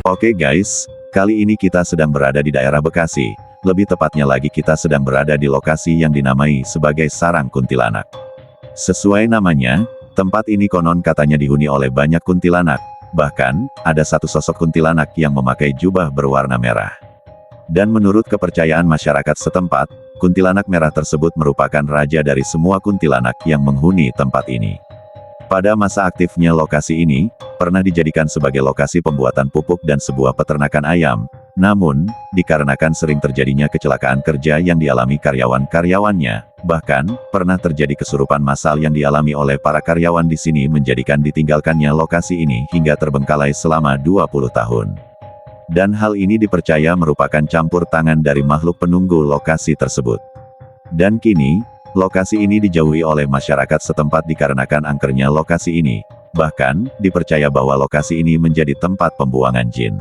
Oke guys, kali ini kita sedang berada di daerah Bekasi. Lebih tepatnya lagi kita sedang berada di lokasi yang dinamai sebagai Sarang Kuntilanak. Sesuai namanya, tempat ini konon katanya dihuni oleh banyak kuntilanak. Bahkan, ada satu sosok kuntilanak yang memakai jubah berwarna merah. Dan menurut kepercayaan masyarakat setempat, kuntilanak merah tersebut merupakan raja dari semua kuntilanak yang menghuni tempat ini. Pada masa aktifnya lokasi ini, pernah dijadikan sebagai lokasi pembuatan pupuk dan sebuah peternakan ayam. Namun, dikarenakan sering terjadinya kecelakaan kerja yang dialami karyawan-karyawannya, bahkan, pernah terjadi kesurupan massal yang dialami oleh para karyawan di sini menjadikan ditinggalkannya lokasi ini hingga terbengkalai selama 20 tahun. Dan hal ini dipercaya merupakan campur tangan dari makhluk penunggu lokasi tersebut. Dan kini, lokasi ini dijauhi oleh masyarakat setempat dikarenakan angkernya lokasi ini. Bahkan, dipercaya bahwa lokasi ini menjadi tempat pembuangan jin.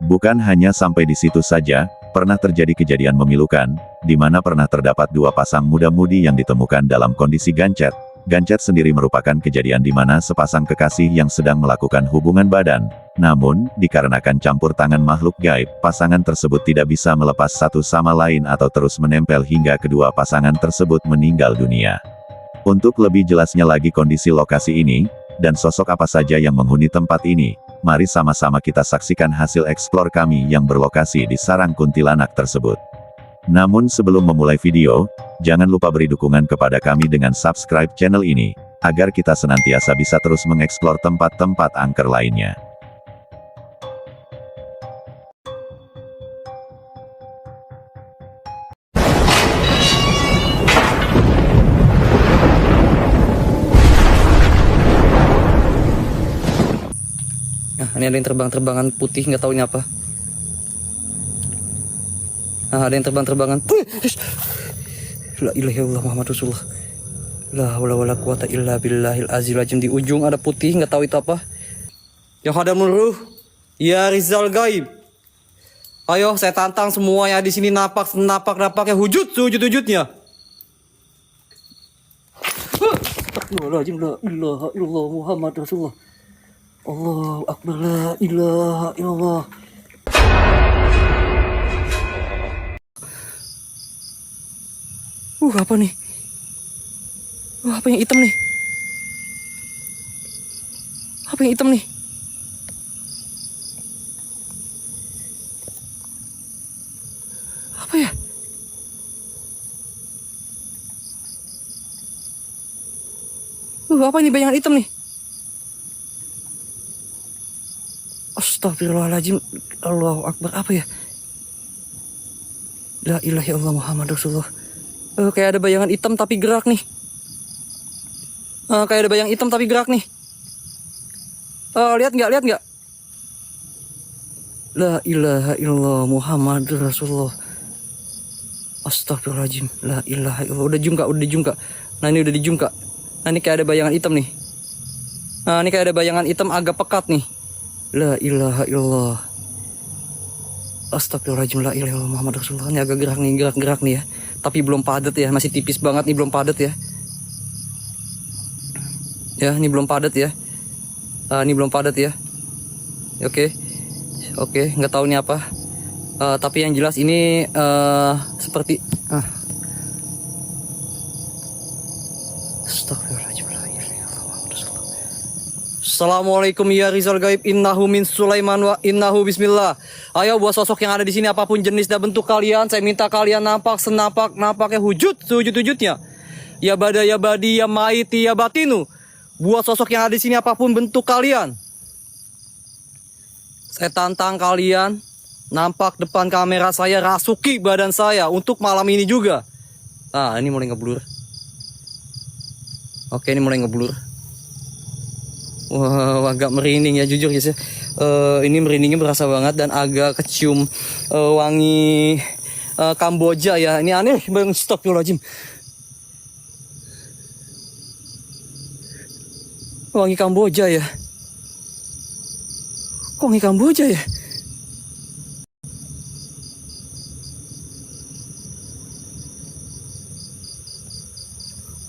Bukan hanya sampai di situ saja, pernah terjadi kejadian memilukan, di mana pernah terdapat dua pasang muda-mudi yang ditemukan dalam kondisi gancet. Gancet sendiri merupakan kejadian di mana sepasang kekasih yang sedang melakukan hubungan badan. Namun, dikarenakan campur tangan makhluk gaib, pasangan tersebut tidak bisa melepas satu sama lain atau terus menempel hingga kedua pasangan tersebut meninggal dunia. Untuk lebih jelasnya lagi kondisi lokasi ini, dan sosok apa saja yang menghuni tempat ini, mari sama-sama kita saksikan hasil eksplor kami yang berlokasi di Sarang Kuntilanak tersebut. Namun sebelum memulai video, jangan lupa beri dukungan kepada kami dengan subscribe channel ini, agar kita senantiasa bisa terus mengeksplor tempat-tempat angker lainnya. Nah, ini ada yang terbang-terbangan putih, nggak tahu ini apa. Nah, ada yang terbang-terbangan. La ilaha illallah Muhammad Rasulullah. La haula wala quwata illa billahil azizil azim. Di ujung ada putih, nggak tahu itu apa. Yang hadamul ruh, ya Rizal Gaib. Ayo, saya tantang semua yang di sini napak-napaknya wujudnya. Astagfirullahaladzim, la ilaha illallah Muhammad Rasulullah. Allahu Akbar, la ilaha illallah. Apa nih? Apa yang hitam nih? Apa yang hitam nih? Apa ya? Apa ini bayangan hitam nih? Astagfirullahaladzim, Allahu Akbar, apa ya? La ilaha illallah Muhammad Rasulullah. Kayak ada bayangan hitam tapi gerak nih. Kayak ada bayang hitam tapi gerak nih. Lihat nggak? La ilaha illallah Muhammad Rasulullah. Astagfirullahaladzim, la ilaha illallah. Udah jungka. Nah ini udah dijungka. Nah ini kayak ada bayangan hitam nih. Nah ini kayak ada bayangan hitam agak pekat nih. La ilaha illallah. Astagfirullahaladzim, la ilaha illallah Muhammad Rasulullah. Ini agak gerak nih ya. Tapi belum padat ya, masih tipis banget nih, belum padat ya. Ya, ini belum padat ya. Ini belum padat ya. Oke, nggak tahu ini apa. Tapi yang jelas ini seperti Astagfirullahaladzim, la ilaha illallah Muhammad Rasulullah. Assalamualaikum ya Rizal Gaib, innahu min Sulaiman wa innahu bismillah. Ayo buat sosok yang ada di sini apapun jenis dan bentuk kalian, saya minta kalian nampak senapaknya wujudnya. Ya bada ya badi ya maiti ya batinu. Buat sosok yang ada di sini apapun bentuk kalian, saya tantang kalian nampak depan kamera saya, rasuki badan saya untuk malam ini juga. Ini mulai ngeblur. Oke, ini mulai ngeblur. Wah, agak merinding ya jujur guys ya. Ini merindingnya berasa banget dan agak kecium wangi Kamboja ya. Ini aneh banget, astagfirullahaladzim. Wangi Kamboja ya. Kok wangi Kamboja ya?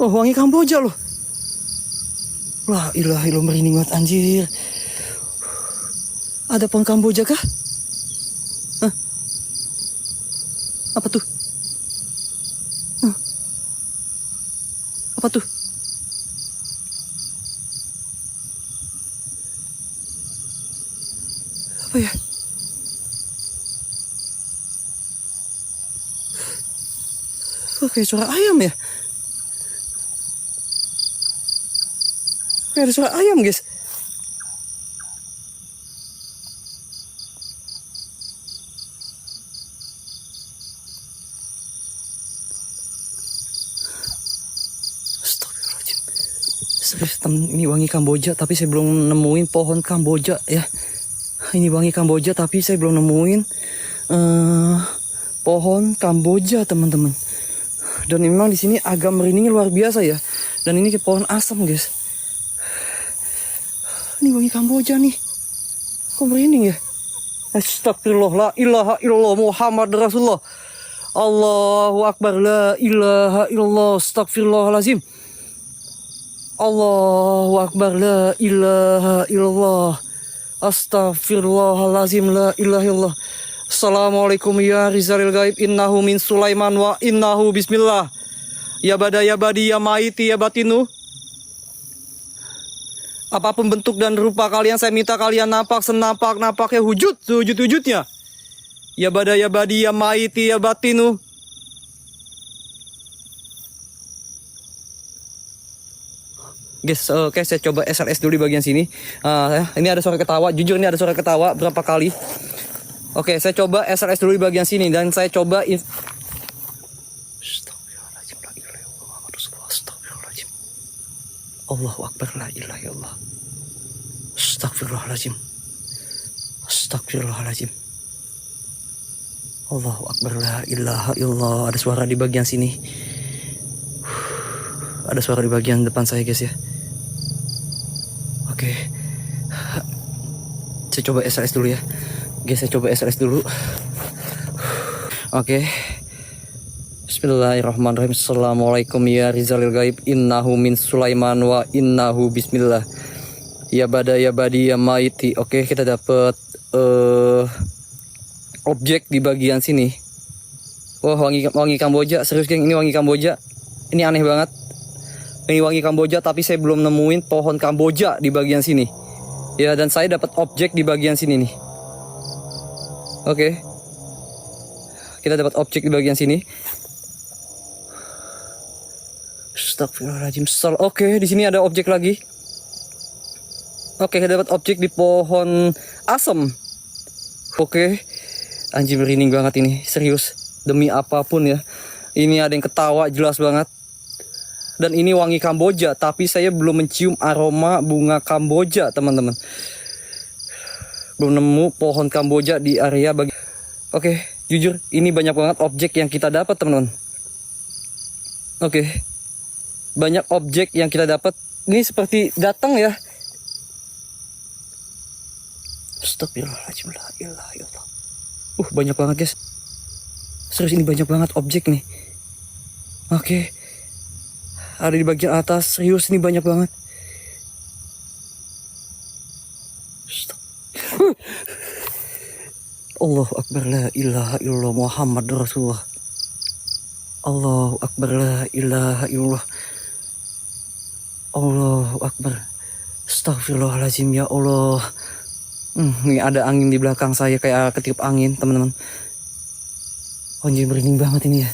Oh, wangi Kamboja loh. La ilaha illallah, merinding banget anjir. Ada pohon Kamboja kah? Hah? Apa tuh? Hah? Apa tuh? Apa ya? Kok kayak suara ayam ya? Kayak ada suara ayam, guys. Astagfirullahaladzim. Serius, ini wangi Kamboja, tapi saya belum nemuin pohon Kamboja ya. Ini wangi Kamboja, tapi saya belum nemuin pohon Kamboja, teman-teman. Dan memang di sini agak merinding luar biasa ya. Dan ini ke pohon asam, guys. Ini wangi Kamboja nih. Kok merinding ya? Astagfirullah, la ilaha illallah Muhammad Rasulullah. Allahu Akbar, la ilaha illallah, astagfirullahalazim. Allahu Akbar, la ilaha illallah, astagfirullahalazim, la ilaha illallah. Assalamualaikum ya Rizalil Gaib, innahu min Sulaiman wa innahu bismillah. Ya bada ya badi ya maiti ya batinu. Apapun bentuk dan rupa kalian, saya minta kalian nampak senapak-napaknya sewujud-wujudnya. Ya bada ya badi ya maiti ya batinu. Guys, oke, saya coba SLS dulu di bagian sini. Ini ada suara ketawa, jujur ini ada suara ketawa berapa kali. Oke, saya coba SLS dulu di bagian sini dan saya coba Astagfirullahaladzim, la ilaha illallah, astagfirullahaladzim. Allahu Akbar, la ilaha illallah. Astagfirullahaladzim. Astagfirullahaladzim. Allahu Akbar, la ilaha illallah. Ada suara di bagian sini. Ada suara di bagian depan saya, guys ya. Oke. Saya coba SLS dulu ya. Guys, saya coba SLS dulu. Oke. Bismillahirrahmanirrahim. Assalamualaikum ya Rizalil Gaib, innahu min Sulaiman wa innahu bismillah. Ya bada ya badi ya maiti. Oke, kita dapat objek di bagian sini. Wah, wangi Kamboja. Serius, geng, ini wangi Kamboja. Ini aneh banget. Ini wangi Kamboja, tapi saya belum nemuin pohon Kamboja di bagian sini. Ya, dan saya dapat objek di bagian sini nih. Oke. Kita dapat objek di bagian sini. Astagfirullahaladzim. Oke, di sini ada objek lagi. Oke, kita dapat objek di pohon asem. Oke. Anjing, merinding banget ini. Serius. Demi apapun ya. Ini ada yang ketawa jelas banget. Dan ini wangi Kamboja, tapi saya belum mencium aroma bunga Kamboja, teman-teman. Belum nemu pohon Kamboja di area bagi. Oke, jujur ini banyak banget objek yang kita dapat, teman-teman. Oke. Banyak objek yang kita dapat. Ini seperti datang ya. Astagfirullahaladzim, la ilaha illallah. Banyak banget, guys. Serius, ini banyak banget objek nih. Oke. Ada di bagian atas. Serius, ini banyak banget. Allahu Akbar, la ilaha illallah Muhammad Rasulullah. Allahu Akbar, la ilaha illallah. Allahu Akbar. Astagfirullahaladzim, ya Allah. Ini ada angin di belakang saya, kayak ketiup angin, teman-teman. Anjir, merinding banget ini ya.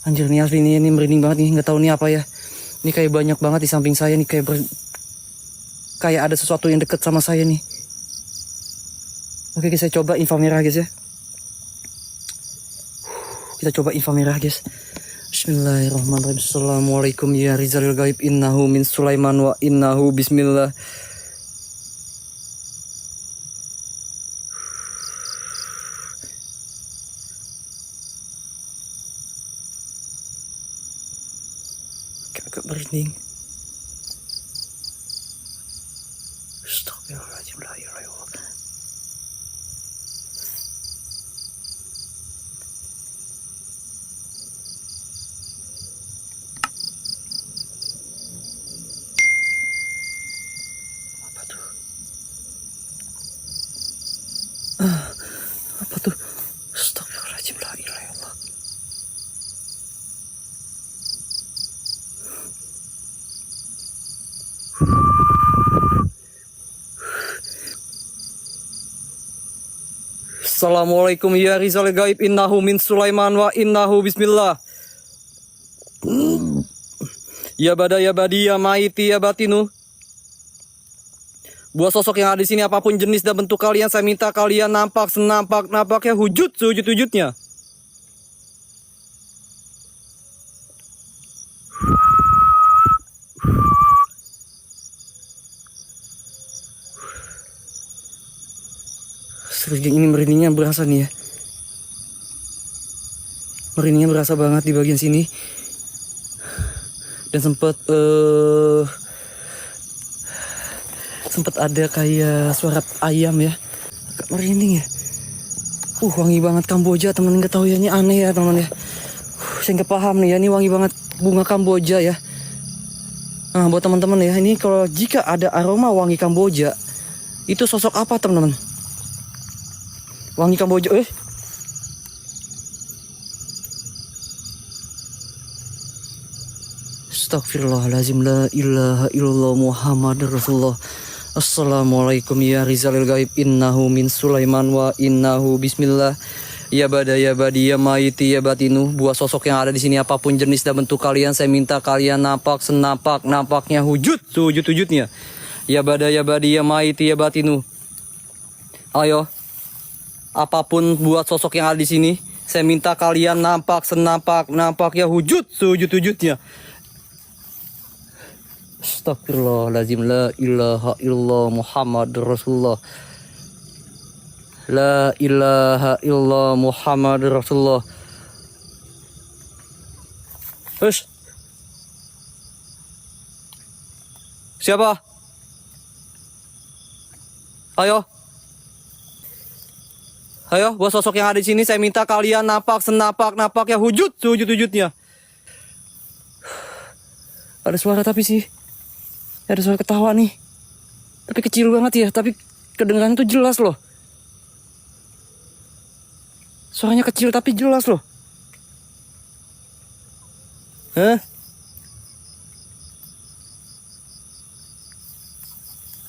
Anjir, ini asli ini merinding banget nih. Nggak tahu nih apa ya. Ini kayak banyak banget di samping saya nih, kayak ada sesuatu yang deket sama saya nih. Oke, guys, saya coba info merah, guys ya. Kita coba info merah, guys. Bismillahirrahmanirrahim. Assalamualaikum ya Rizalil Gaib, innahu min Sulaiman wa innahu bismillah. Agak merinding. Astagfirullahaladzim, la ilaha illallah. Apa tuh? Assalamualaikum ya Rizal Gaib, innahu min Sulaiman wa innahu bismillah. Ya bada ya badi ya maiti ya batinu. Buat sosok yang ada di sini apapun jenis dan bentuk kalian, saya minta kalian nampak senampak-nampaknya wujud sewujud-wujudnya. Seriging ini merindingnya berasa nih ya. Merindingnya berasa banget di bagian sini. Dan sempat ada kayak suara ayam ya. Agak merinding ya. Wangi banget Kamboja teman, nggak tahu ya, ini aneh ya teman ya. Saya nggak paham nih ya, ini wangi banget bunga Kamboja ya. Nah buat teman-teman ya, ini kalau jika ada aroma wangi Kamboja, itu sosok apa teman-teman? Wangi Kamboja, Astagfirullahaladzim, la ilaha illallah Muhammad Rasulullah. Assalamualaikum ya Rizalil Gaib, innahu min Sulaiman wa innahu bismillah. Ya bada ya badi ya maiti ya batinu. Buat sosok yang ada di sini apapun jenis dan bentuk kalian, saya minta kalian nampak senampak-nampaknya wujud sewujud-wujudnya. Ya bada ya badi ya maiti ya batinu. Ayo. Apapun buat sosok yang ada di sini, saya minta kalian nampak senampak-nampaknya wujud sewujud-wujudnya. Astagfirullahaladzim, la ilaha illallah Muhammad Rasulullah. La ilaha illallah Muhammad Rasulullah. Siapa? Ayo. Ayo, buat sosok yang ada di sini, saya minta kalian nampak senampak-nampaknya wujud sewujud-wujudnya. Ada suara tapi sih. Ada suara ketawa nih. Tapi kecil banget ya, tapi kedengaran tuh jelas loh. Suaranya kecil tapi jelas loh.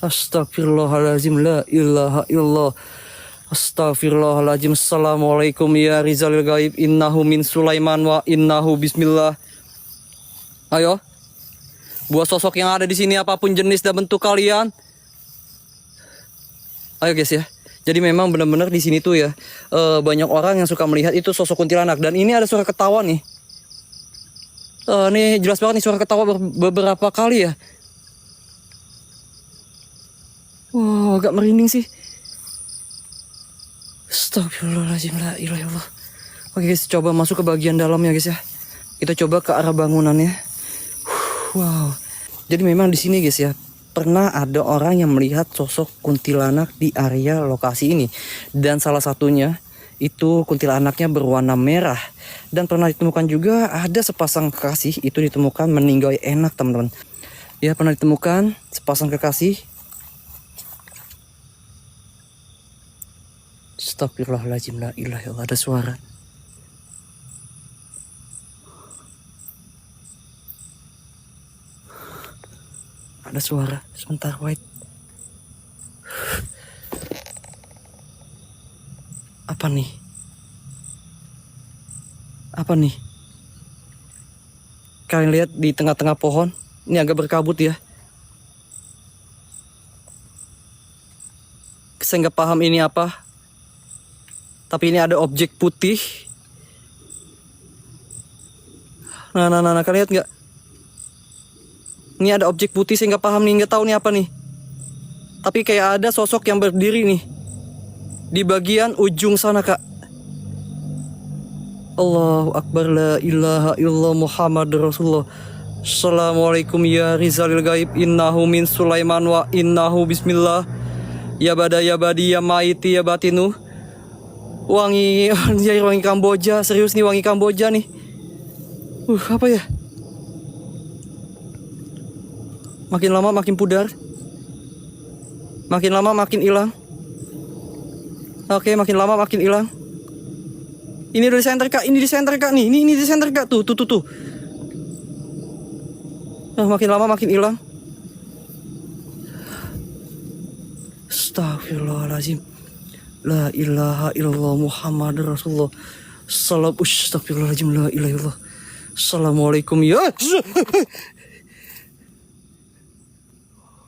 Astagfirullahaladzim, la ilaha illallah. Astagfirullahaladzim. Assalamualaikum ya Rizalil Gaib, innahu min Sulaiman wa innahu bismillah. Ayo. Buat sosok yang ada di sini apapun jenis dan bentuk kalian. Ayo guys ya. Jadi memang benar-benar di sini tuh ya, banyak orang yang suka melihat itu sosok kuntilanak, dan ini ada suara ketawa nih. Nih jelas banget nih suara ketawa beberapa kali ya. Wow, agak merinding sih. Astagfirullahaladzim, la ilaha illallah. Oke guys, coba masuk ke bagian dalam ya guys ya. Kita coba ke arah bangunannya. Wow. Jadi memang di sini guys ya, pernah ada orang yang melihat sosok kuntilanak di area lokasi ini. Dan salah satunya itu kuntilanaknya berwarna merah. Dan pernah ditemukan juga ada sepasang kekasih itu ditemukan meninggal enak teman-teman. Ya, pernah ditemukan sepasang kekasih. Astagfirullahaladzim, la ilaha illallah. Ada suara. Ada suara. Sebentar, wait. Apa nih? Apa nih? Kalian lihat di tengah-tengah pohon. Ini agak berkabut ya. Saya nggak paham ini apa. Tapi ini ada objek putih. Nah, kalian lihat nggak? Ini ada objek putih, saya nggak paham nih, nggak tahu nih apa nih. Tapi kayak ada sosok yang berdiri nih di bagian ujung sana kak. Allahu Akbar, la ilaha illallah Muhammad Rasulullah. Assalamualaikum ya Rizalil Gaib, innahu min Sulaiman wa innahu bismillah. Ya bada ya badi ya maiti ya batinu. Wangi Kamboja, serius nih wangi Kamboja nih. Apa ya? Makin lama makin pudar. Makin lama makin hilang. Oke, makin lama makin hilang. Ini udah di center kak, ini di center kak nih. Ini di center kak, tuh. Makin lama makin hilang. Astagfirullahaladzim. La ilaha illallah Muhammad Rasulullah. Astagfirullahaladzim. La ilaha illallah. Assalamualaikum ya.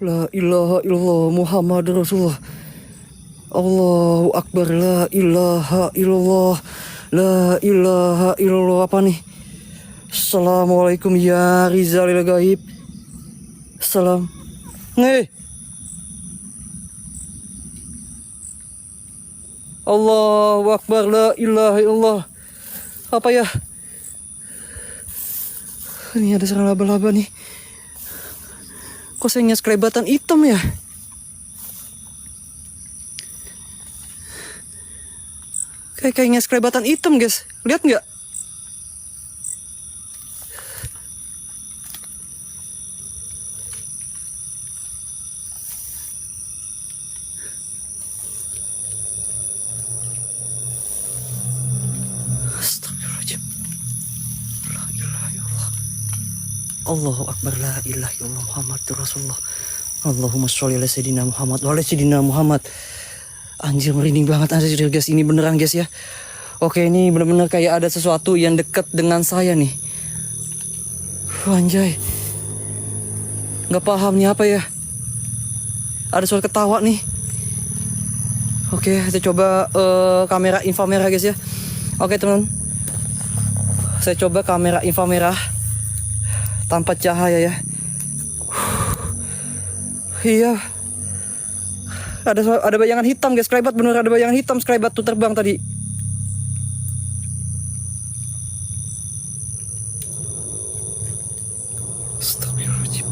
La ilaha illallah Muhammad Rasulullah. Allahu Akbar. La ilaha illallah. La ilaha illallah. Apa nih? Assalamualaikum ya Rizalil Gaib. Salam. Nih. Allahu Akbar. La ilaha illallah. Apa ya? Ini ada sarang laba-laba nih. Kok saya nyas kelebatan hitam ya? Kayak nyas kelebatan hitam guys. Lihat nggak? Astagfirullahaladzim. La ilaha illallah. Allahu Akbar. La ilaha illallah Muhammadur Rasulullah. Allahumma sholli ala sayyidina Muhammad wa ala sayyidina Muhammad. Anjir, merinding banget anjir guys. Ini beneran guys ya. Oke, ini bener-bener kayak ada sesuatu yang dekat dengan saya nih. Anjay. Nggak paham nih apa ya. Ada suara ketawa nih. Oke, kita coba kamera inframerah guys ya. Oke teman. Saya coba kamera inframerah tanpa cahaya ya. Iya. Ada bayangan hitam guys, kelebat bener ada bayangan hitam kelebat tuh terbang tadi. Astagfirullahaladzim.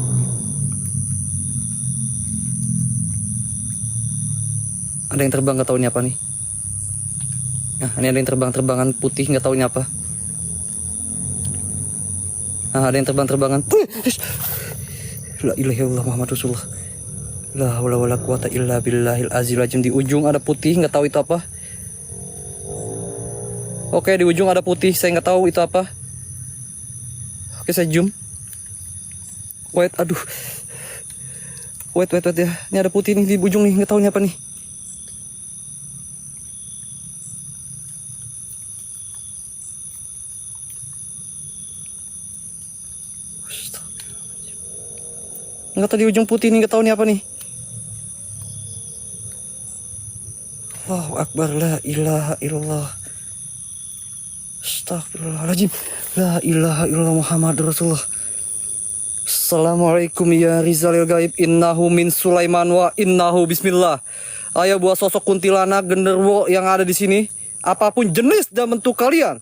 Ada yang terbang nggak tahu ini apa nih. Nah, ini ada yang terbang-terbangan putih nggak tahu ini apa. Nah, ada yang terbang-terbangan. La ilaha illallah Muhammad Rasulullah. La haula wala quwata illa billahil azizil azim. Di ujung ada putih, nggak tahu itu apa. Oke, di ujung ada putih, saya nggak tahu itu apa. Oke, saya zoom. Wait, aduh. Wait ya. Ini ada putih nih di ujung nih, nggak tahu ini apa nih. Nggak tahu di ujung putih nih, nggak tahu ini apa nih. Allahu Akbar. La ilaha illallah. Astagfirullahaladzim. La ilaha illallah Muhammad Rasulullah. Assalamualaikum ya Rizalil Gaib. Innahu min Sulaiman wa innahu bismillah. Ayo buat sosok kuntilanak genderwo yang ada di sini, apapun jenis dan bentuk kalian,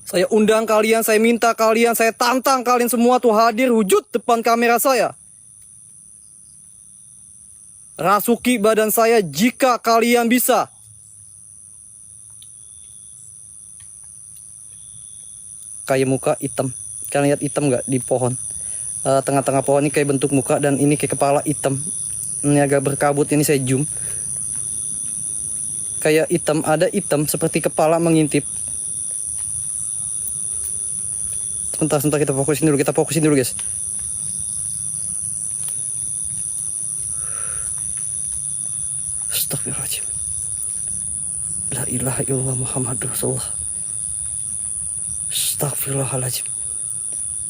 saya undang kalian, saya minta kalian, saya tantang kalian semua tuh hadir wujud depan kamera saya. Rasuki badan saya jika kalian bisa. Kayak muka hitam. Kalian lihat hitam nggak di pohon? Tengah-tengah pohon ini kayak bentuk muka dan ini kayak kepala hitam. Ini agak berkabut, ini saya zoom. Kayak hitam, ada hitam seperti kepala mengintip. Sebentar kita fokusin dulu guys. Astagfirullahaladzim. La ilaha illallah Muhammadur Rasulullah. Astagfirullahaladzim.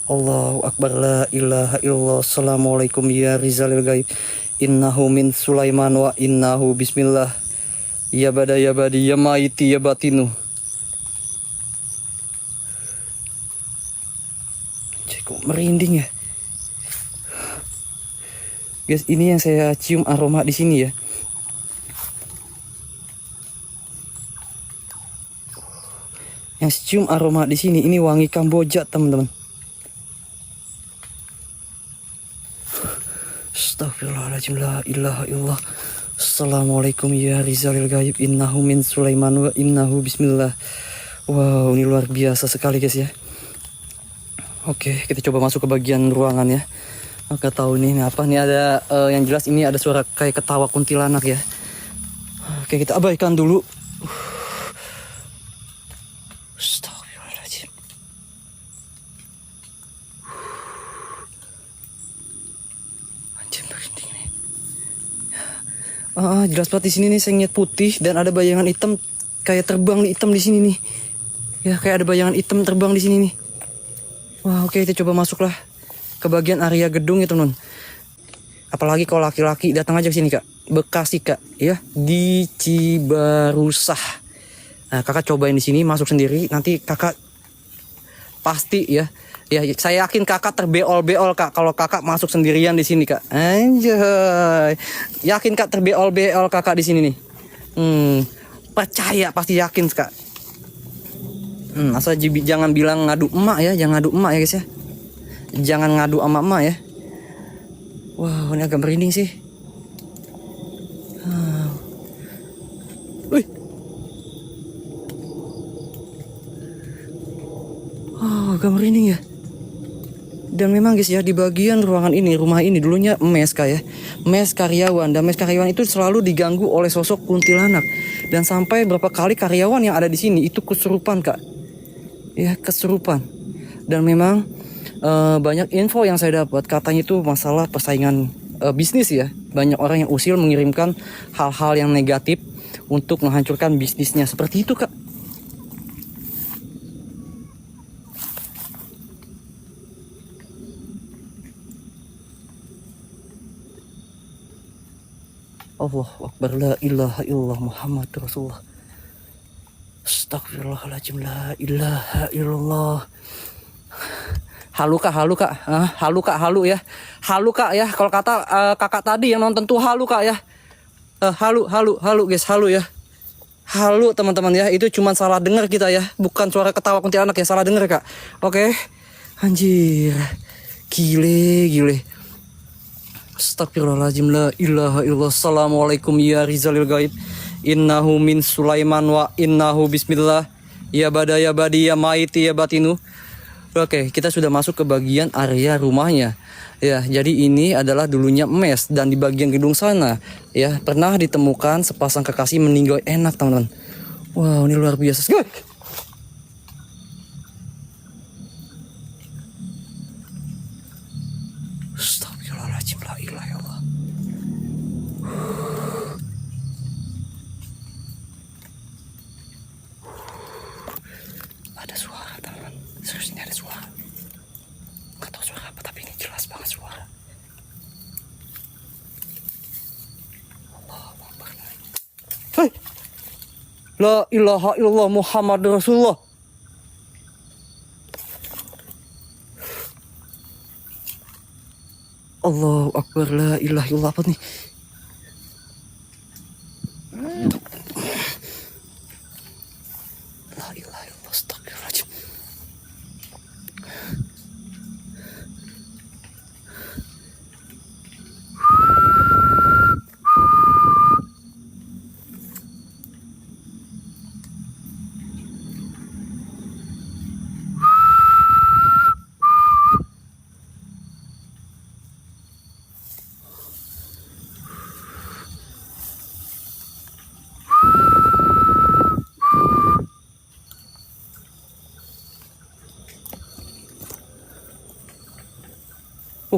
Allahu Akbar. La ilaha illallah. Assalamualaikum ya Rizalil Gaib. Innahu min Sulaiman wa innahu bismillah. Ya bada ya badi ya maiti ya batinu. Kok merinding ya. Guys, ini yang saya cium aroma di sini ya. Yang cium aroma di sini ini wangi Kamboja, teman-teman. Astagfirullahaladzim. La ilaha illallah. Assalamualaikum ya Rizalil Gaib. Innahu min Sulaiman wa innahu bismillah. Wow, ini luar biasa sekali guys ya. Oke, kita coba masuk ke bagian ruangan ya. Oke, tahu nih apa nih, ada yang jelas ini ada suara kayak ketawa kuntilanak ya. Oke, kita abaikan dulu. Astagfirullahaladzim. Anjir, merinding nih. Jelas banget di sini nih saya ngeliat putih dan ada bayangan hitam kayak terbang di hitam di sini nih. Ya kayak ada bayangan hitam terbang di sini nih. Wah oke, kita coba masuklah ke bagian area gedung itu non. Apalagi kalau laki-laki datang aja ke sini kak. Bekasi kak, ya di Cibarusah. Nah kakak cobain di sini masuk sendiri. Nanti kakak pasti ya. Ya saya yakin kakak terbeol-beol kak kalau kakak masuk sendirian di sini kak. Anjay. Yakin kak terbeol-beol kakak di sini nih. Percaya pasti yakin kak. Asal jangan bilang ngadu emak ya, jangan ngadu emak ya guys ya. Jangan ngadu sama emak ya. Wow, ini agak merinding sih. Wih. Oh, agak merinding ya. Dan memang guys ya, di bagian ruangan ini, rumah ini dulunya mes kak ya. Mes karyawan, dan mes karyawan itu selalu diganggu oleh sosok kuntilanak. Dan sampai berapa kali karyawan yang ada di sini itu kesurupan kak. Ya, kesurupan. Dan memang banyak info yang saya dapat katanya itu masalah persaingan bisnis ya. Banyak orang yang usil mengirimkan hal-hal yang negatif untuk menghancurkan bisnisnya. Seperti itu kak. Allahu Akbar, la ilaha illallah Muhammad Rasulullah. Astagfirullahaladzim, la ilaha illallah. Halu kak, halu kak, halu kak, halu ya, halu kak ya. Kalau kata kakak tadi yang nonton tuh halu kak ya, halu, halu, halu guys, halu ya, halu teman-teman ya. Itu cuma salah dengar kita ya, bukan suara ketawa kuntilanak ya, salah dengar kak. Oke, anjir, gile, gile. Astagfirullahaladzim, la ilaha illallah. Assalamualaikum ya Rizalil Gaib. Innahu min Sulaiman wa innahu bismillah. Ya bada ya badi ya maiti ya batinu. Oke, kita sudah masuk ke bagian area rumahnya. Ya, jadi ini adalah dulunya mes dan di bagian gedung sana ya pernah ditemukan sepasang kekasih meninggal enak teman-teman. Wow, ini luar biasa. Astagfirullahaladzim, la ilaha illallah. Ada suara teman-teman. Serius ini ada suara. Gak tahu suara apa tapi ini jelas banget suara. Allahu Akbar. Hei. La ilaha illallah Muhammad Rasulullah. Allahu Akbar, la ilaha illallah. Apa nih? La ilaha illallah, astagfirullahaladzim.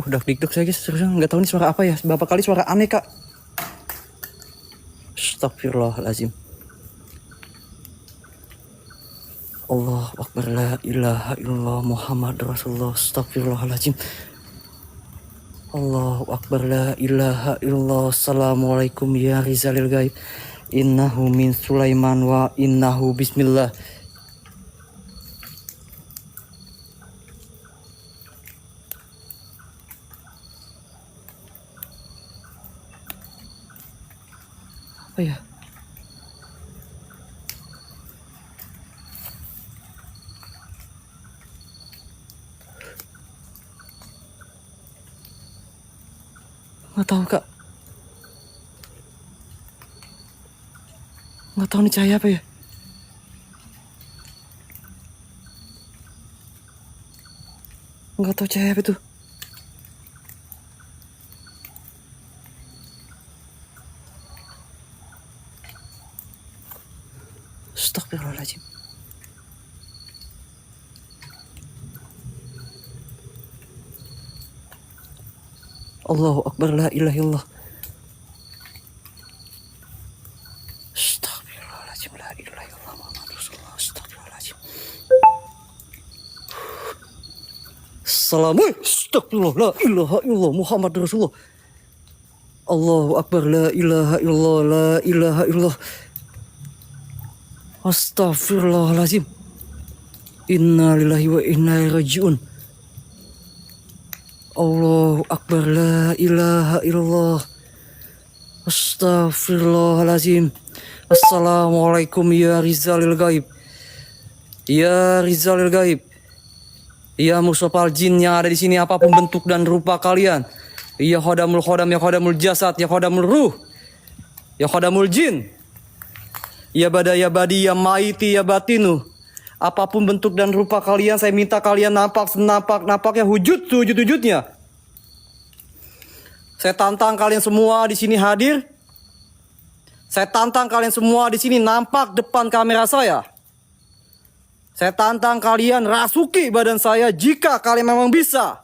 Dak dikduk saya guys, seriusan nggak tahu ini suara apa ya. Berapa kali suara aneh kak. Astagfirullahaladzim. Allahu Akbar, la ilaha illallah Muhammad Rasulullah. Astagfirullahaladzim. Allahu Akbar, la ilaha illallah. Assalamualaikum ya Rizalil Gaib. Innahu min Sulaiman wa innahu bismillah. Apa ya? Nggak tahu kak. Nggak tahu nih cahaya apa ya. Nggak tahu cahaya apa itu. Astagfirullahaladzim. Allahu Akbar, la ilaha illallah. Astagfirullah, la ilaha illallah, Muhammad Rasulullah. Allahu Akbar, la ilaha illallah, la ilaha illallah. Astagfirullahalazim. Inna lillahi wa inna ilaihi rajiun. Allahu Akbar, la ilaha illallah. Astagfirullahalazim. Assalamualaikum ya Rizalil Gaib. Ya Rizalil Gaib. Ya Musofal Jin yang ada di sini, apapun bentuk dan rupa kalian. Ya Khodamul Khodam, ya Khodamul Jasad, ya Khodamul Ruh, ya Khodamul Jin. Ya Bada, ya Badi, ya Maiti, ya Batinu. Apapun bentuk dan rupa kalian, saya minta kalian nampak senampak-nampaknya wujudnya. Saya tantang kalian semua di sini hadir. Saya tantang kalian semua di sini nampak depan kamera saya. Saya tantang kalian rasuki badan saya jika kalian memang bisa.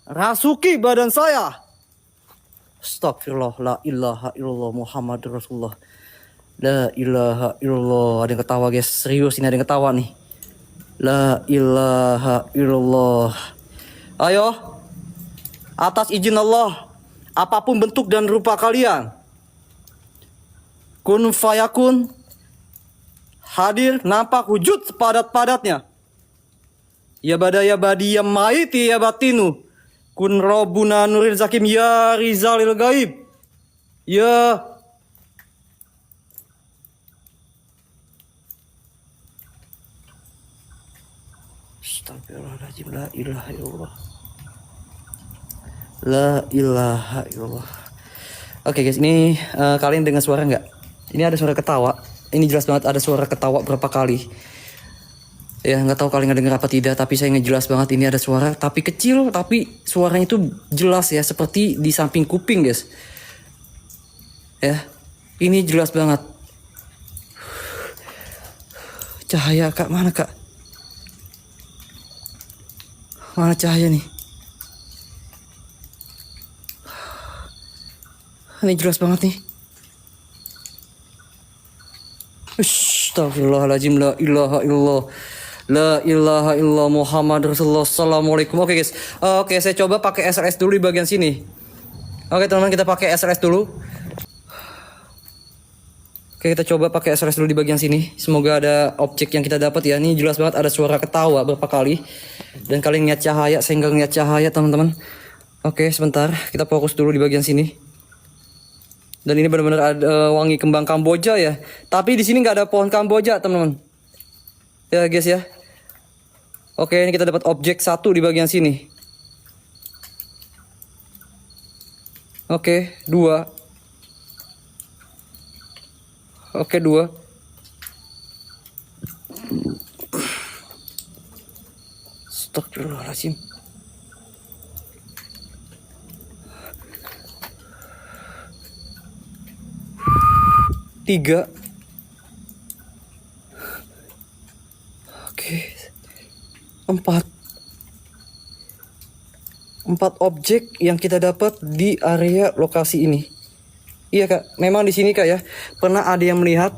Rasuki badan saya. Astagfirullah, la ilaha illallah, Muhammad Rasulullah. La ilaha illallah. Ada yang ketawa guys, serius ini ada yang ketawa nih. La ilaha illallah. Ayo, atas izin Allah, apapun bentuk dan rupa kalian, kun fayakun, hadir, nampak, wujud sepadat-padatnya. Ya Bada, ya Badi, ya Maiti, ya Batinu. Kun Robuna Nuril Zakim, ya Rizalil Gaib. Ya Astagfirullahaladzim, la ilaha illallah. La ilaha illallah. Oke guys, ini kalian dengar suara nggak? Ini ada suara ketawa. Ini jelas banget ada suara ketawa berapa kali. Ya nggak tahu kalian ngedenger apa tidak, tapi saya ngejelas banget ini ada suara, tapi kecil, tapi suaranya itu jelas ya, seperti di samping kuping guys. Ya, ini jelas banget. Cahaya kak, mana kak? Mana cahaya nih? Ini jelas banget nih. Astagfirullahaladzim, la ilaha illallah. La ilaha illallah, Muhammad Rasulullah. Assalamualaikum. Oke guys, oke saya coba pakai SLS dulu di bagian sini. Oke teman-teman, kita pakai SLS dulu. Oke, kita coba pakai SLS dulu di bagian sini. Semoga ada objek yang kita dapat ya. Ini jelas banget ada suara ketawa berapa kali. Dan kalian lihat cahaya, saya nggak ngeliat cahaya teman-teman. Oke, sebentar, kita fokus dulu di bagian sini. Dan ini benar-benar ada wangi kembang Kamboja ya. Tapi di sini nggak ada pohon Kamboja teman-teman. Ya guys ya. Oke, ini kita dapat objek satu di bagian sini. Oke, dua. Oke, dua. Astagfirullahaladzim. Tiga. Oke. Empat objek yang kita dapat di area lokasi ini. Iya kak, memang di sini kak ya, pernah ada yang melihat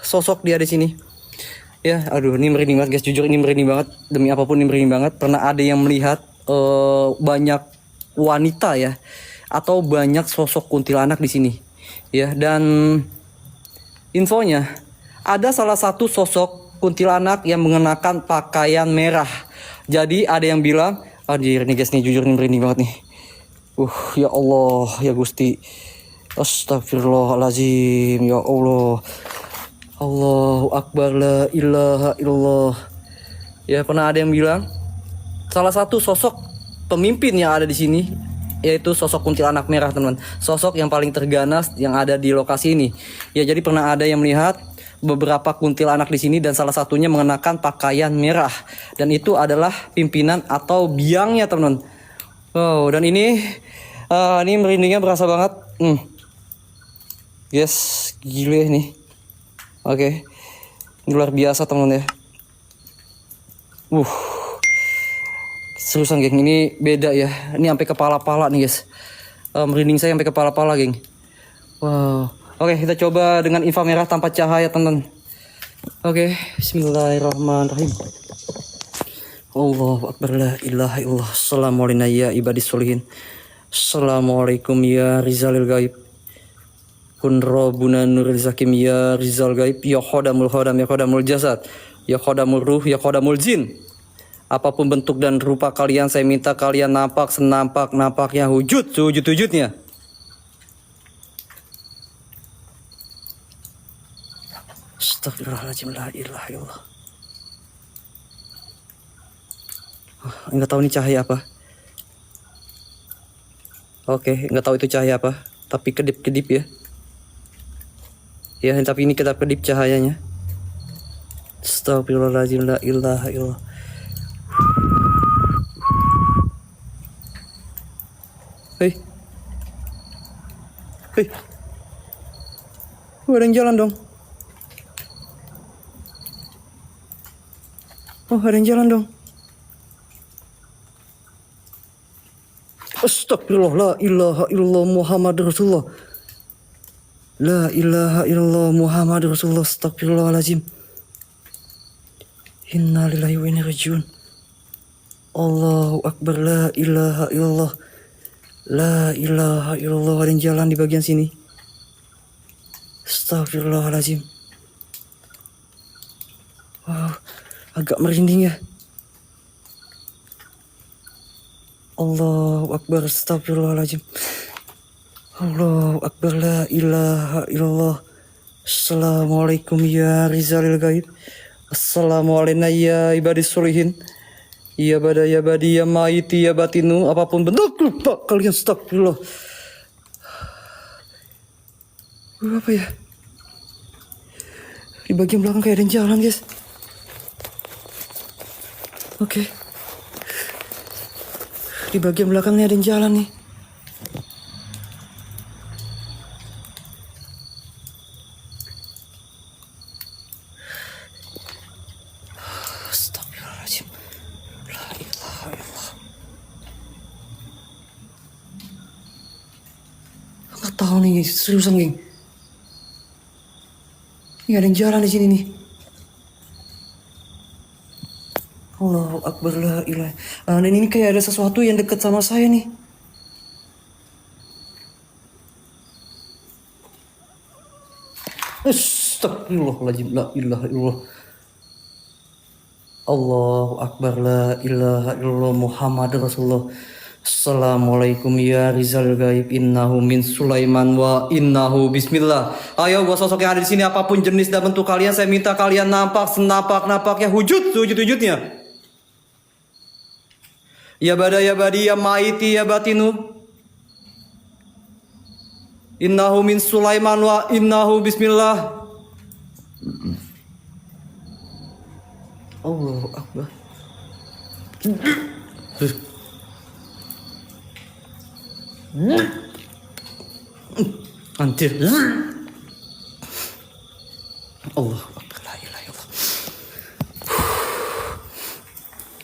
sosok dia di sini. Ya, aduh ini merinding banget guys, jujur ini merinding banget, demi apapun ini merinding banget. Pernah ada yang melihat banyak wanita ya, atau banyak sosok kuntilanak di sini. Ya, dan infonya ada salah satu sosok kuntilanak yang mengenakan pakaian merah. Jadi ada yang bilang, anjir nih guys nih, jujur ini merinding banget nih. Ya Allah, ya Gusti. Astagfirullahaladzim, ya Allah. Allahu Akbar, la ilaha illallah. Ya, pernah ada yang bilang salah satu sosok pemimpin yang ada di sini yaitu sosok kuntilanak merah, teman-teman. Sosok yang paling terganas yang ada di lokasi ini. Ya, jadi pernah ada yang melihat beberapa kuntilanak di sini dan salah satunya mengenakan pakaian merah, dan itu adalah pimpinan atau biangnya, teman-teman. Wow, dan ini merindingnya berasa banget. Yes, gile nih. Oke. Luar biasa, teman-teman ya. Seriusan, geng, ini beda ya. Ini sampai kepala-pala nih, guys. Merinding saya sampai kepala-pala, geng. Wow. Oke, kita coba dengan infra merah tanpa cahaya, teman-teman. Oke, bismillahirrahmanirrahim. Allahu Akbar, la ilaha illallah. Assalamualaikum ya ibadis solihin. Assalamualaikum ya Rizalil Gaib. Kun Rabbuna Nuril Zakim ya Rizal Gaib. Ya Khodamul Khodam, ya Khodamul Jasad, ya Khodamul Ruh, ya Khodamul Jin. Apapun bentuk dan rupa kalian, saya minta kalian nampak senampak-nampaknya, wujud sewujud-wujudnya. Astagfirullahaladzim, la ilaha illallah. Enggak tahu ini cahaya apa. Oke, enggak tahu itu cahaya apa, tapi kedip-kedip ya. Ya, tapi ini kedap-kedip cahayanya. Astagfirullahaladzim, la ilaha illallah. Hei. Hei. Oh, ada yang jalan dong. Oh, ada yang jalan dong. Astagfirullah, la ilaha illallah Muhammad Rasulullah. La ilaha illallah Muhammad Rasulullah. Astagfirullahaladzim. Inna lillahi wa inna ilaihi rajiun. Allahu Akbar, la ilaha illallah. La ilaha illallah. Ada yang jalan di bagian sini. Astagfirullahaladzim. Wow, agak merinding ya. Allahu Akbar, astagfirullahaladzim. Allahu Akbar, la ilaha illallah. Assalamualaikum ya Rizalil Gaib. Assalamualaikum ya ibadis solihin. Ya bada ya badi ya maiti ya batinu. Apapun bentuk lupa kalian, astagfirullah. Apa ya? Di bagian belakang kayak ada yang jalan, guys. Oke. Di bagian belakangnya ada yang jalan nih. Astagfirullahaladzim. La ilaha illallah. Nggak tahu nih, seriusan, geng. Ini ada yang jalan di sini nih. Allahu Akbar, la ilaha. Dan ini kayak ada sesuatu yang dekat sama saya nih. Astagfirullahaladzim, la ilaha illallah. Allahu Akbar, la ilaha illallah Muhammad Rasulullah. Assalamualaikum ya Rizal Gaib. Innahu min Sulaiman wa innahu bismillah. Ayo buat sosok yang ada di sini, apapun jenis dan bentuk kalian, saya minta kalian nampak senampak-nampaknya, wujud sewujud-wujudnya. Ya bada ya badi ya maiti ya batinu. Innahu min Sulaiman wa innahu bismillah. Allahu Akbar. Anjir. Allahu Akbar, la ilaha illallah.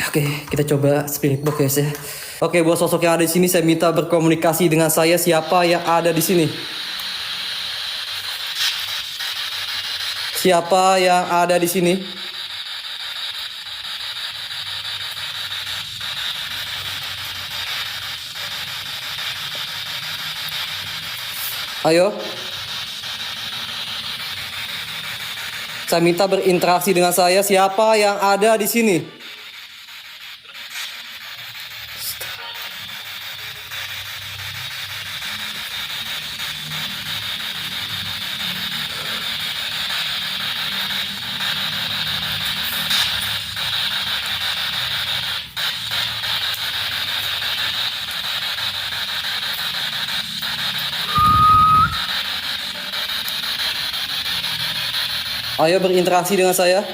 Oke, kita coba spirit box guys ya. Oke, buat sosok yang ada di sini, saya minta berkomunikasi dengan saya. Siapa yang ada di sini? Siapa yang ada di sini? Ayo. Saya minta berinteraksi dengan saya. Siapa yang ada di sini? Ayo berinteraksi dengan saya.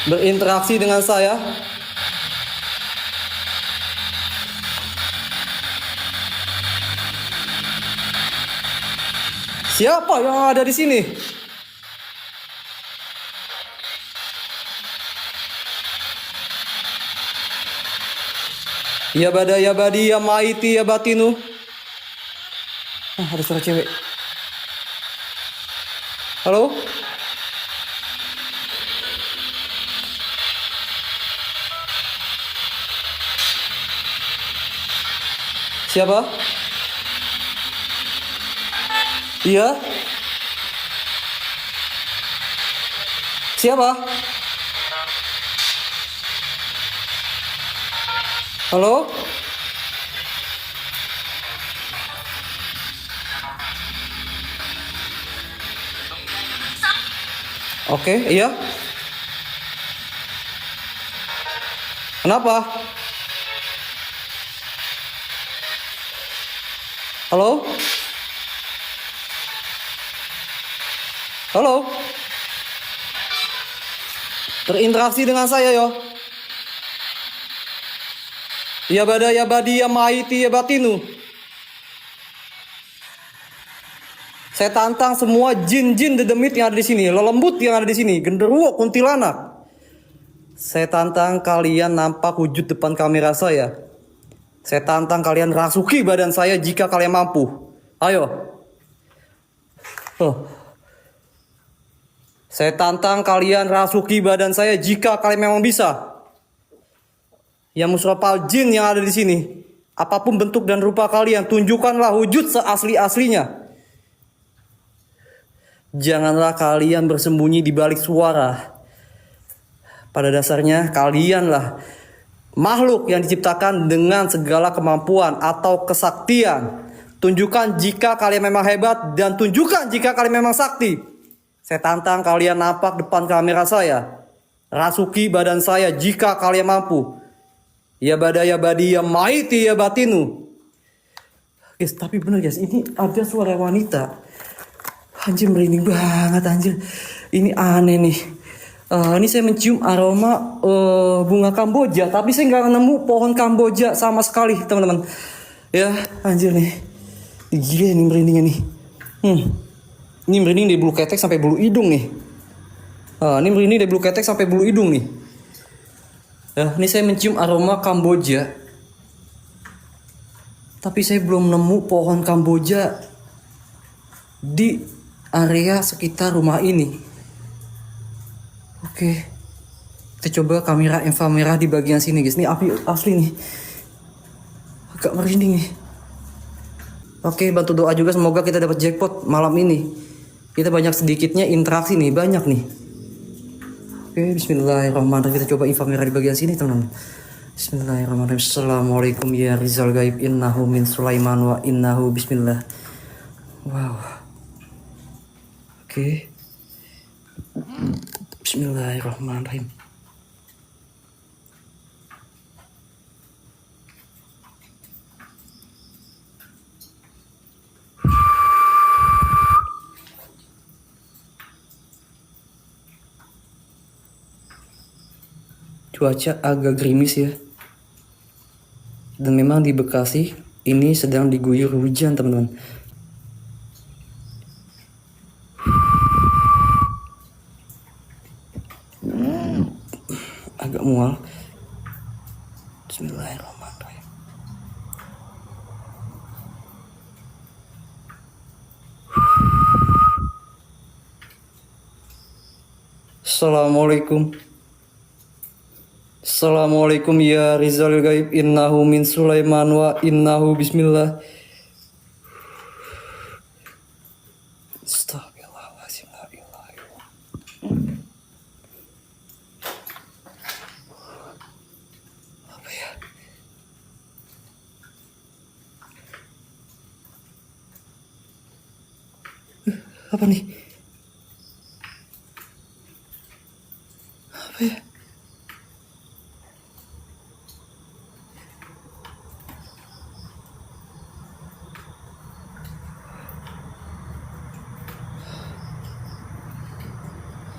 Berinteraksi dengan saya. Siapa yang ada di sini? Ya bada ya badi ya maiti ya batinu. Ada suara cewek. Halo? Siapa? Iya? Siapa? Halo? Oke, iya. Kenapa? Halo? Halo? Berinteraksi dengan saya, yo. Ya bada ya badi ya maiti ya batinu. Saya tantang semua jin-jin dedemit yang ada di sini, lelembut yang ada di sini, genderuwo, kuntilanak. Saya tantang kalian nampak wujud depan kamera saya. Saya tantang kalian rasuki badan saya jika kalian mampu. Ayo. Oh. Saya tantang kalian rasuki badan saya jika kalian memang bisa. Ya musrapal jin yang ada di sini, apapun bentuk dan rupa kalian, tunjukkanlah wujud seasli-aslinya. Janganlah kalian bersembunyi di balik suara. Pada dasarnya kalianlah makhluk yang diciptakan dengan segala kemampuan atau kesaktian. Tunjukkan jika kalian memang hebat dan tunjukkan jika kalian memang sakti. Saya tantang kalian nampak depan kamera saya. Rasuki badan saya jika kalian mampu. Ya bada ya badi ya maiti ya batinu. Guys, tapi bener guys, ini ada suara wanita. Anjir, merinding banget anjir. Ini aneh nih. Ini saya mencium aroma bunga Kamboja, tapi saya nggak nemu pohon Kamboja sama sekali, teman-teman. Ya, anjir nih. Gila nih merindingnya nih. Ini merinding dari bulu ketek sampai bulu hidung nih. Ini merinding dari bulu ketek sampai bulu hidung nih. Ya, ini saya mencium aroma Kamboja. Tapi saya belum nemu pohon Kamboja di area sekitar rumah ini. Oke. Kita coba kamera inframerah di bagian sini, guys. Ini api asli nih. Agak merinding nih. Oke, bantu doa juga semoga kita dapat jackpot malam ini. Kita banyak sedikitnya interaksi nih, banyak nih. Oke, bismillahirrahmanirrahim. Kita coba inframerah di bagian sini, teman-teman. Bismillahirrahmanirrahim. Assalamualaikum ya Rizal Gaib. Innahu min Sulaiman wa innahu bismillah. Wow. Oke. Bismillahirrahmanirrahim. Cuaca agak gerimis ya. Dan memang di Bekasi ini sedang diguyur hujan, teman-teman. Agak mual. Bismillahirrahmanirrahim. Assalamualaikum. Assalamualaikum ya Rizal Gaib. Innahu min Sulaiman wa innahu bismillah. Astagfirullahaladzim, la ilaha illallah. Apa ya? Apa nih? Apa ya?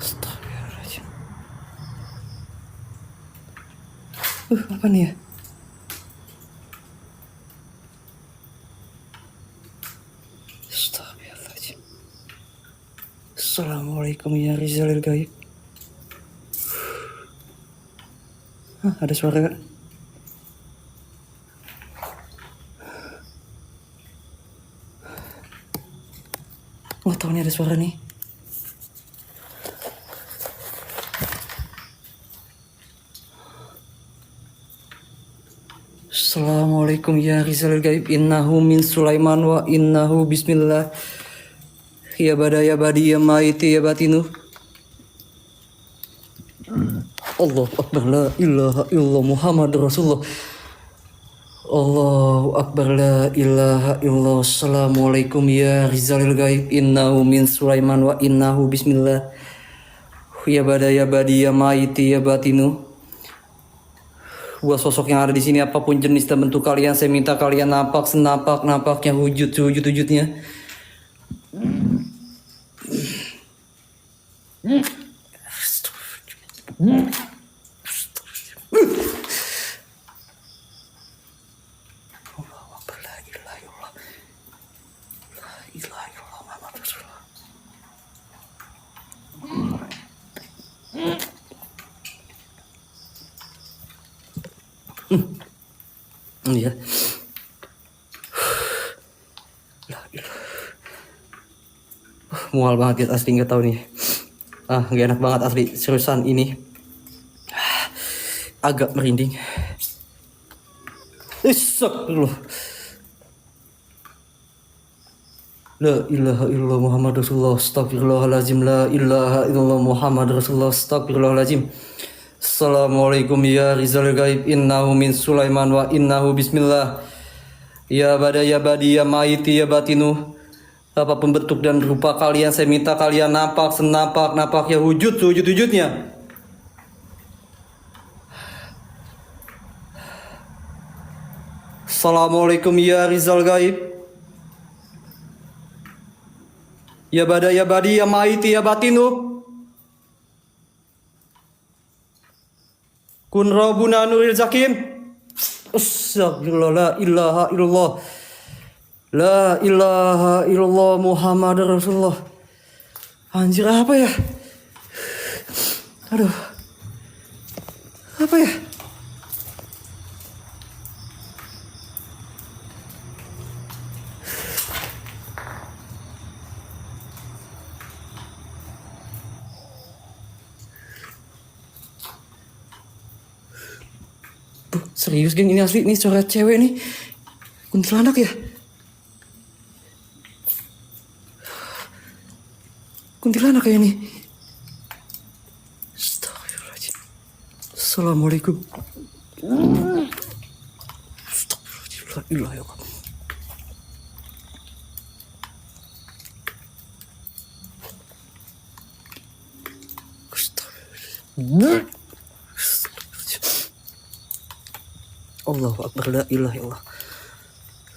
Astagfirullahaladzim. Apa nih ya? Astagfirullahaladzim. Assalamualaikum ya Rizal Gaib. Ada suara. Nggak tahu nih ada suara nih. Assalamualaikum ya Rizal Gaib. Innahu min Sulaiman wa innahu bismillah. Ya bada ya badi ya maiti ya batinu. Allah Akbar, la ilaha illallah Muhammad Rasulullah. Allahu Akbar, la ilaha illallah. Assalamualaikum ya Rizal Gaib. Innahu min Sulaiman wa innahu bismillah. Ya bada ya badi ya maiti ya batinu. Buat sosok yang ada di sini apapun jenis dan bentuk kalian, saya minta kalian nampak senapak-napaknya, wujud-wujudnya. Iya. Mual banget guys, asli nggak tahu nih. Nggak enak banget asli, seriusan ini. Agak merinding. Astagfirullah. La ilaha illallah Muhammad Rasulullah. Astagfirullahaladzim. La ilaha illallah Muhammad Rasulullah. Astagfirullahaladzim. Assalamualaikum ya Rizal Gaib. Innahu min Sulaiman wa innahu bismillah. Ya bada ya badi ya maiti ya batinu. Apapun bentuk dan rupa kalian, saya minta kalian nampak senapak-napaknya, wujudnya. Assalamualaikum ya Rizal Gaib. Ya bada ya badi ya maiti ya batinu. Kun Rabbuna Nuril Zakim. Astagfirullah, la ilaha illallah. La ilaha illallah Muhammad Rasulullah. Anjir, apa ya? Aduh. Apa ya? Serius geng, ini asli, ini suara cewek nih. Kuntilanak ya? Kuntilanak kayak ini. Astagfirullahaladzim. Assalamualaikum. Astagfirullahaladzim. La ilaha illallah. Astagfirullahaladzim. Allahu Akbar, la ilaha illallah.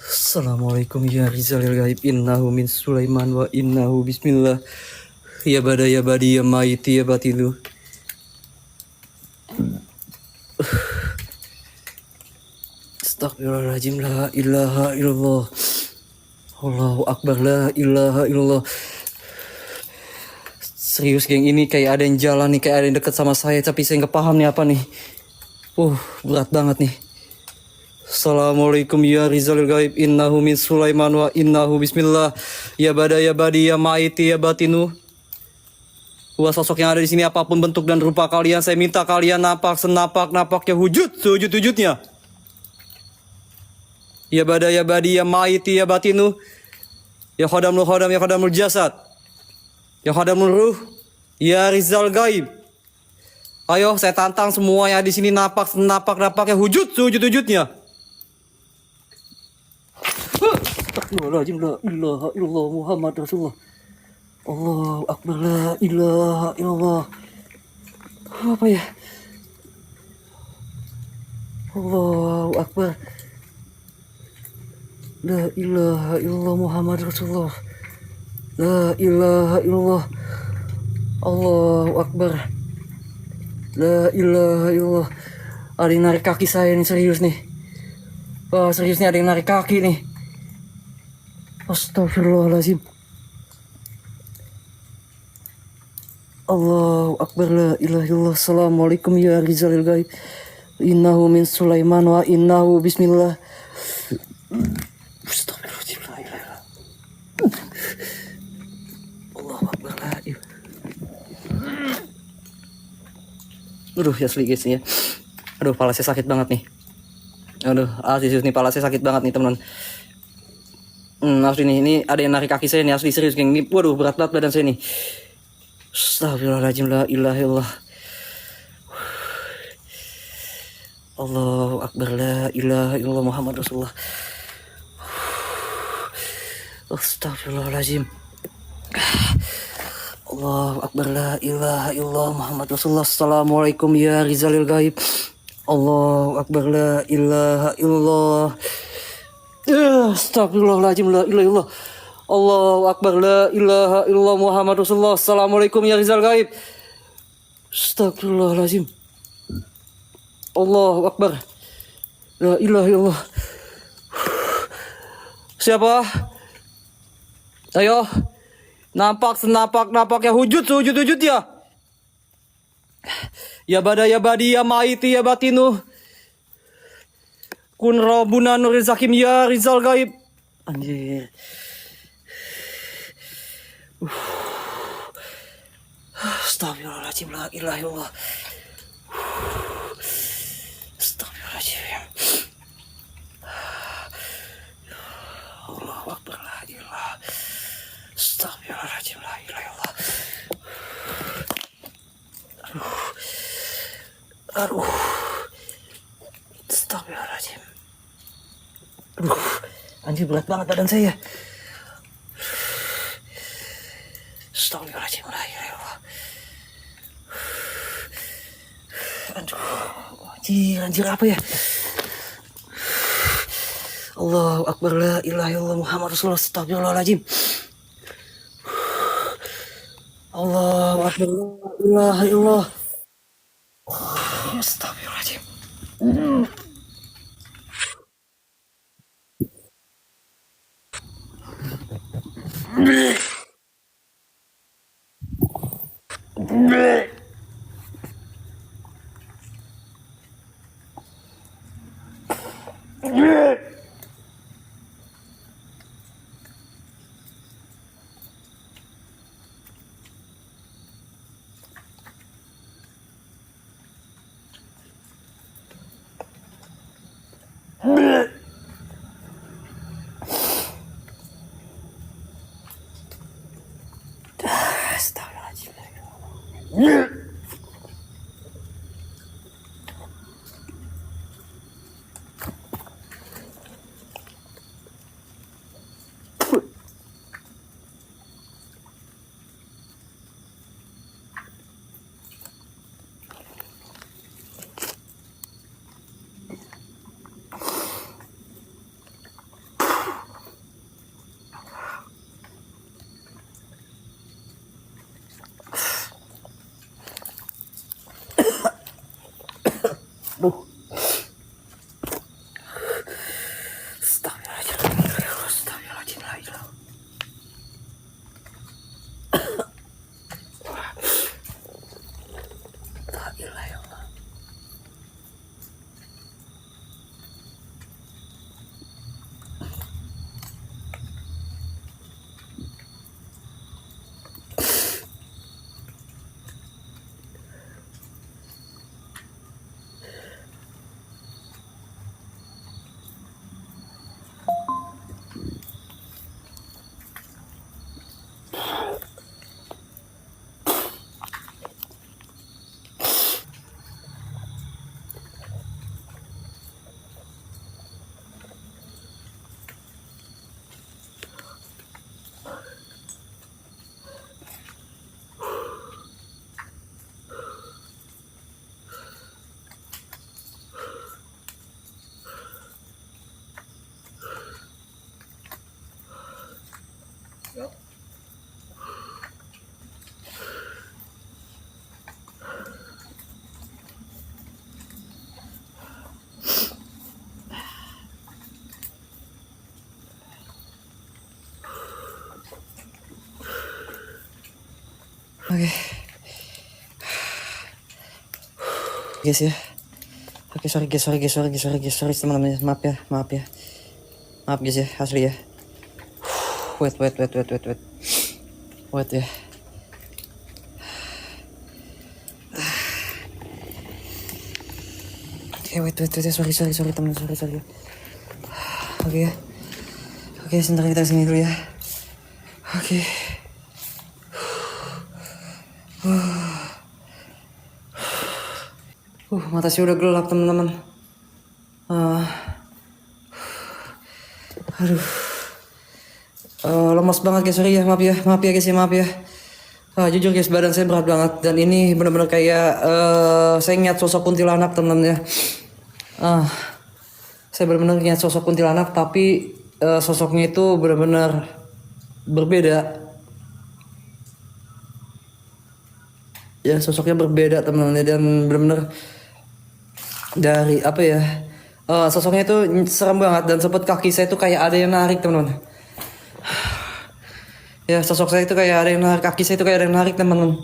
Assalamualaikum ya Rizal Gaib. Innahu min Sulaiman wa innahu bismillah. Ya bada ya badi ya maiti ya batinu. Astagfirullahaladzim, la ilaha illallah. Allahu Akbar, la ilaha illallah. Serius geng, ini kayak ada yang jalan nih, kayak ada yang dekat sama saya, tapi saya nggak paham nih apa nih. Berat banget nih. Assalamualaikum ya Rizal Gaib. Innahu min Sulaiman wa innahu bismillah. Ya bada ya badi ya maiti ya batinu. Buat sosok yang ada di sini apapun bentuk dan rupa kalian, saya minta kalian nampak senapak-napaknya, wujudnya. Ya bada ya badi ya maiti ya batinu. Ya khodamul khodam ya khodamul jasad. Ya khodamul ruh. Ya Rizal Gaib. Ayo saya tantang semua yang di sini nampak senapak-napaknya, wujudnya. Astagfirullahaladzim, la ilaha illallah Muhammad Rasulullah. Allahu Akbar, la ilaha illallah. Apa ya? Allahu Akbar. La ilaha illallah Muhammad Rasulullah. La ilaha illallah. Allahu Akbar. La ilaha illallah. Ada yang narik kaki saya nih, serius nih. Serius nih, ada yang narik kaki nih. Astagfirullahaladzim. Allahu Akbar, la ilaha illallah. Assalamualaikum ya Rizal Gaib. Innahu min Sulaiman wa innahu bismillah. Astagfirullahaladzim, la ilaha illallah. Aduh, ya asli guys ya. Aduh, pala saya sakit banget nih. Aduh, asli serius nih, pala saya sakit banget nih teman-teman. Asli nih, ini ada yang narik kaki saya nih, asli serius geng. Ini, waduh, berat banget badan saya nih. Astagfirullahaladzim, la ilaha illallah. Allahu Akbar, la ilaha illallah Muhammad Rasulullah. Astagfirullahaladzim. Allahu Akbar, la ilaha illallah Muhammad Rasulullah. Assalamualaikum ya Rizalil Gaib. Allahu Akbar, la ilaha illallah. Astagfirullahaladzim, la ilaha illallah. Allahu Akbar, la ilaha illallah Muhammad Rasulullah. Assalamualaikum ya Rizal Gaib. Astagfirullahaladzim. Allahu Akbar, la ilaha illallah. Siapa? Ayo. Nampak ya hujud ya. Ya bada ya badi ya maiti ya batinu. Kun Rabbuna Nuril Zakim ya Rizal Gaib. Anjir. Astagfirullahaladzim, la ilaha illallah. Astagfirullahaladzim. Allahu Akbar, la ilaha. Astagfirullahaladzim, la ilaha illallah. Aduh. Astagfirullahaladzim. Aduh, anjir berat banget badan saya. Astagfirullahaladzim, la ilaha illallah. Aduh, anjir apa ya? Allahu Akbar, la ilaha illallah Muhammad Rasulullah. Astagfirullahaladzim. Allahu Akbar, la ilaha illallah. Astagfirullahaladzim. Astagfirullahaladzim. Aduh. Astagfirullahaladzim, la ilaha. La ilaha illallah. Oke. Guys ya. Oke, sorry guys, teman-teman. Maaf ya. Maaf guys ya, asli ya. Wait. Wait ya. wait, sorry teman, sorry. Oke ya. Oke, sebentar kita sini dulu ya. Oke. Mata sih udah gelap teman-teman. Aduh. Lemas banget guys, sorry ya, maaf ya guys ya, maaf ya. Jujur guys, badan saya berat banget dan ini benar-benar kayak saya ngeliat sosok kuntilanak teman-teman ya. Saya benar-benar ngeliat sosok kuntilanak, tapi sosoknya itu benar-benar berbeda. Ya, sosoknya berbeda teman-teman ya, dan benar-benar dari apa ya? Sosoknya itu serem banget dan sempat kaki saya itu kayak ada yang narik teman-teman. Ya, sosok saya itu kayak ada yang narik, kaki saya itu kayak ada yang narik teman-teman.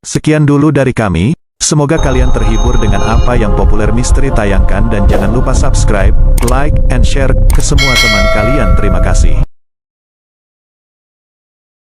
Sekian dulu dari kami, semoga kalian terhibur dengan apa yang Populer Misteri tayangkan dan jangan lupa subscribe, like, and share ke semua teman kalian. Terima kasih.